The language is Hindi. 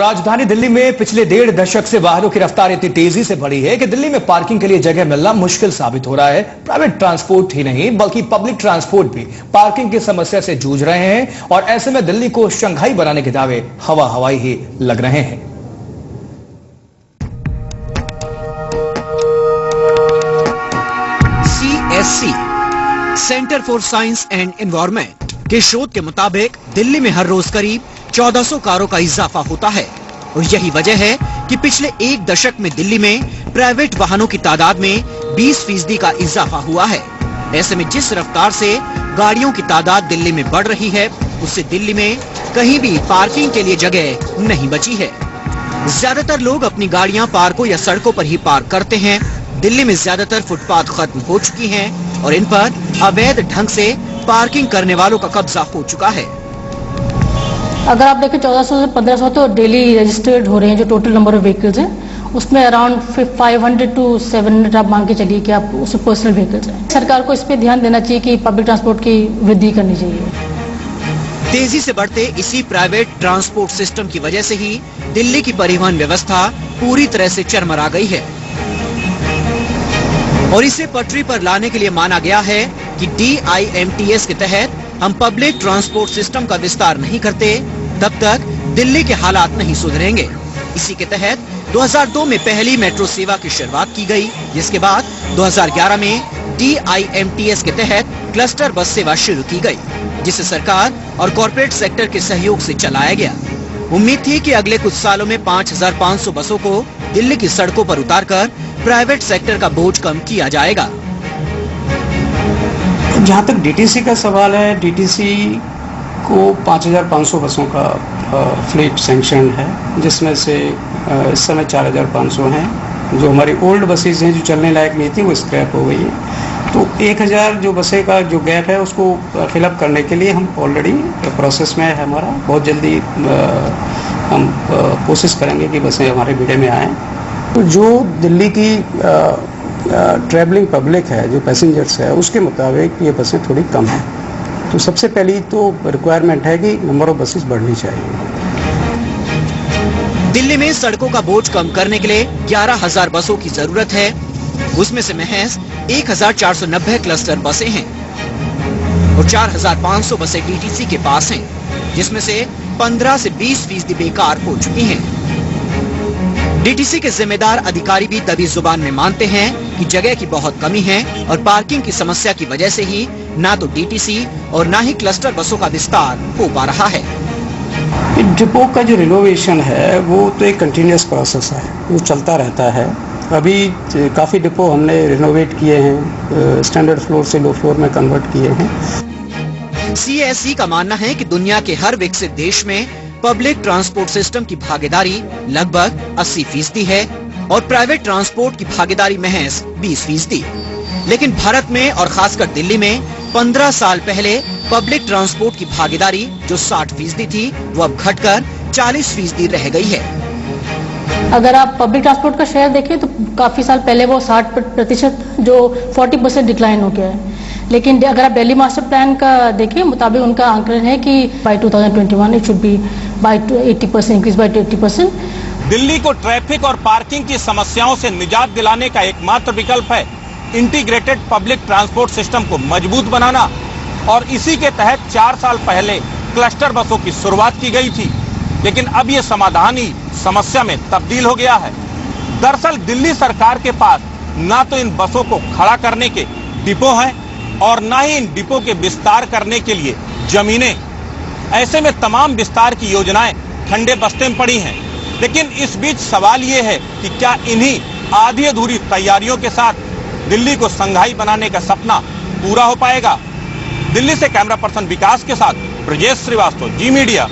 राजधानी दिल्ली में पिछले 1.5 दशक से वाहनों की रफ्तार इतनी तेजी से बढ़ी है कि दिल्ली में पार्किंग के लिए जगह मिलना मुश्किल साबित हो रहा है। प्राइवेट ट्रांसपोर्ट ही नहीं बल्कि पब्लिक ट्रांसपोर्ट भी पार्किंग की समस्या से जूझ रहे हैं और ऐसे में दिल्ली को शंघाई बनाने के दावे हवा हवाई ही लग रहे हैं। CSC centre for science and environment के शोध के मुताबिक दिल्ली में हर रोज करीब 1400 कारों का इजाफा होता है और यही वजह है कि पिछले 1 दशक में दिल्ली में प्राइवेट वाहनों की तादाद में 20% का इजाफा हुआ है। ऐसे में जिस रफ्तार से गाड़ियों की तादाद दिल्ली में बढ़ रही है, उससे दिल्ली में कहीं भी पार्किंग के लिए जगह नहीं बची है। ज्यादातर लोग अपनी गाड़ियां पार्कों या सड़कों पर ही पार्क करते हैं। दिल्ली में ज्यादातर फुटपाथ खत्म हो चुकी हैं और इन पर अवैध ढंग से पार्किंग करने वालों का कब्जा हो चुका है। अगर आप देखें 1400 से 1500 तो डेली रजिस्टर्ड हो रहे हैं जो टोटल नंबर ऑफ व्हीकल्स हैं, उसमें अराउंड 500 टू 700 आप मान के चलिए कि आप उसमें पर्सनल व्हीकल्स हैं। सरकार को इस पे ध्यान देना चाहिए कि पब्लिक ट्रांसपोर्ट की वृद्धि करनी चाहिए। तेजी से बढ़ते इसी प्राइवेट ट्रांसपोर्ट सिस्टम की वजह से ही दिल्ली की परिवहन व्यवस्था पूरी तरह से चरमरा गई है और इसे पटरी पर लाने के लिए माना गया है कि DIMTS के तहत हम पब्लिक ट्रांसपोर्ट सिस्टम का विस्तार नहीं करते तब तक दिल्ली के हालात नहीं सुधरेंगे। इसी के तहत 2002 में पहली मेट्रो सेवा की शुरुआत की गई, जिसके बाद 2011 में DIMTS के तहत क्लस्टर बस सेवा शुरू की गई, जिसे सरकार और कॉर्पोरेट सेक्टर के सहयोग से चलाया गया। उम्मीद थी कि अगले कुछ सालों में 5500 बसों को दिल्ली की सड़कों पर उतारकर प्राइवेट सेक्टर का बोझ कम किया जाएगा। जहाँ तक DTC का सवाल है, DTC को 5500 बसों का फ्लीट सैंक्शन है, जिसमें से इस समय 4500 हैं। जो हमारी ओल्ड बसेज हैं जो चलने लायक नहीं थी वो स्क्रैप हो गई है। तो 1000 जो बसें का जो गैप है उसको फिलअप करने के लिए हम ऑलरेडी प्रोसेस में है हमारा। बहुत जल्दी हम कोशिश करेंगे कि बसें हमारे बेड़े में आएँ। तो जो दिल्ली की ट्रैवलिंग पब्लिक है, जो पैसेंजर्स है, उसके मुताबिक ये बसें थोड़ी कम हैं। तो सबसे पहली तो रिक्वायरमेंट है कि नंबर ऑफ बसेस बढ़नी चाहिए। दिल्ली में सड़कों का बोझ कम करने के लिए 11000 बसों की जरूरत है। उसमें से महज 1490 क्लस्टर बसें हैं और 4500 बसें DTC के पास हैं, जिसमें से 15 से 20% बेकार हो चुकी हैं। DTC के जिम्मेदार अधिकारी भी दबी जुबान में मानते हैं कि जगह की बहुत कमी है और पार्किंग की समस्या की वजह से ही ना तो DTC और ना ही क्लस्टर बसों का विस्तार हो पा रहा है। डिपो का जो रिनोवेशन है वो तो एक कंटिन्यूस प्रोसेस है, वो चलता रहता है। अभी काफ़ी डिपो हमने रिनोवेट किए हैं, स्टैंडर्ड फ्लोर से लो फ्लोर में कन्वर्ट किए हैं। CSC का मानना है कि दुनिया के हर विकसित देश में पब्लिक ट्रांसपोर्ट सिस्टम की भागीदारी लगभग 80% है और प्राइवेट ट्रांसपोर्ट की भागीदारी महज 20%। लेकिन भारत में और खासकर दिल्ली में 15 साल पहले पब्लिक ट्रांसपोर्ट की भागीदारी जो 60% थी, वो अब घटकर 40% रह गई है। अगर आप पब्लिक ट्रांसपोर्ट का शेयर देखें तो काफी साल पहले वो 60% जो 40% डिक्लाइन हो गया है। लेकिन अगर आप दिल्ली मास्टर प्लान का देखें, मुताबिक उनका आंकलन है कि by 2021 it should be by 80%, increase by 80%। Delhi को ट्रैफिक और पार्किंग की समस्याओं से निजात दिलाने का एकमात्र विकल्प है इंटीग्रेटेड पब्लिक ट्रांसपोर्ट सिस्टम को मजबूत बनाना और इसी के तहत 4 साल पहले क्लस्टर बसों की शुरुआत की गई थी। लेकिन अब ये समाधान ही समस्या में तब्दील हो गया है। दरअसल दिल्ली सरकार के पास ना तो इन बसों को खड़ा करने के डिपो हैं और ना ही इन डिपो के विस्तार करने के लिए जमीनें। ऐसे में तमाम विस्तार की योजनाएं ठंडे बस्ते में पड़ी हैं। लेकिन इस बीच सवाल ये है कि क्या इन्हीं आधी अधूरी तैयारियों के साथ दिल्ली को शंघाई बनाने का सपना पूरा हो पाएगा? दिल्ली से कैमरा पर्सन विकास के साथ ब्रजेश श्रीवास्तव, जी मीडिया।